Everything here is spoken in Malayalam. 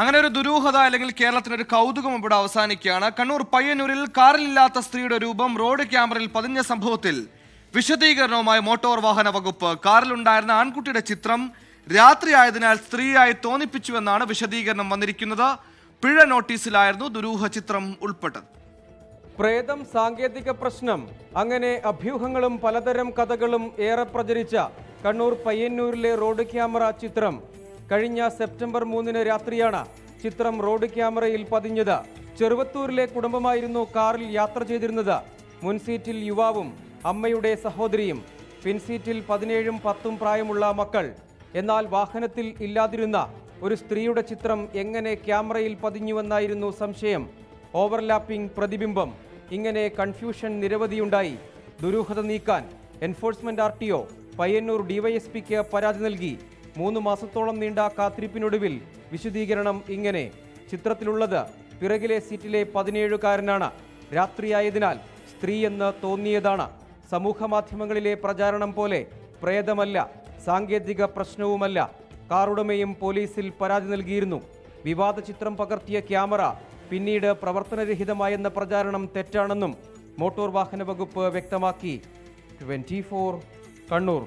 അങ്ങനെ ഒരു ദുരൂഹത അല്ലെങ്കിൽ കേരളത്തിനൊരു കൗതുകം ഇവിടെ അവസാനിക്കുകയാണ്. കണ്ണൂർ പയ്യന്നൂരിൽ കാറിലില്ലാത്ത സ്ത്രീയുടെ രൂപം റോഡ് ക്യാമറയിൽ പതിഞ്ഞ സംഭവത്തിൽ വിശദീകരണവുമായി മോട്ടോർ വാഹന വകുപ്പ്. കാറിലുണ്ടായിരുന്ന ആൺകുട്ടിയുടെ ചിത്രം രാത്രിയായതിനാൽ സ്ത്രീയായി തോന്നിപ്പിച്ചുവെന്നാണ് വിശദീകരണം വന്നിരിക്കുന്നത്. പിഴ നോട്ടീസിലായിരുന്നു ദുരൂഹ ചിത്രം ഉൾപ്പെട്ടത്. പ്രേതം സാങ്കേതിക പ്രശ്നം, അങ്ങനെ അഭ്യൂഹങ്ങളും പലതരം കഥകളും ഏറെ പ്രചരിച്ച കണ്ണൂർ പയ്യന്നൂരിലെ റോഡ് ക്യാമറ ചിത്രം കഴിഞ്ഞ സെപ്റ്റംബർ 3 രാത്രിയാണ് ചിത്രം റോഡ് ക്യാമറയിൽ പതിഞ്ഞത്. ചെറുവത്തൂരിലെ കുടുംബമായിരുന്നു കാറിൽ യാത്ര ചെയ്തിരുന്നത്. മുൻസീറ്റിൽ യുവാവും അമ്മയുടെ സഹോദരിയും, പിൻസീറ്റിൽ 17ഉം 10ഉം പ്രായമുള്ള മക്കൾ. എന്നാൽ വാഹനത്തിൽ ഇല്ലാതിരുന്ന ഒരു സ്ത്രീയുടെ ചിത്രം എങ്ങനെ ക്യാമറയിൽ പതിഞ്ഞുവെന്നായിരുന്നു സംശയം. ഓവർലാപ്പിംഗ് പ്രതിബിംബം, ഇങ്ങനെ കൺഫ്യൂഷൻ നിരവധിയുണ്ടായി. ദുരൂഹത നീക്കാൻ എൻഫോഴ്സ്മെന്റ് RTO പയ്യന്നൂർ DYSPക്ക് പരാതി നൽകി. 3 മാസത്തോളം നീണ്ട കാത്തിരിപ്പിനൊടുവിൽ വിശദീകരണം ഇങ്ങനെ. ചിത്രത്തിലുള്ളത് പിറകിലെ സീറ്റിലെ 17കാരനാണ്. രാത്രിയായതിനാൽ സ്ത്രീയെന്ന് തോന്നിയതാണ്. സമൂഹ മാധ്യമങ്ങളിലെ പ്രചാരണം പോലെ പ്രേതമല്ല, സാങ്കേതിക പ്രശ്നവുമല്ല. കാറുടമയും പോലീസിൽ പരാതി നൽകിയിരുന്നു. വിവാദ ചിത്രം പകർത്തിയ ക്യാമറ പിന്നീട് പ്രവർത്തനരഹിതമായെന്ന പ്രചാരണം തെറ്റാണെന്നും മോട്ടോർ വാഹന വകുപ്പ് വ്യക്തമാക്കി. 24 കണ്ണൂർ.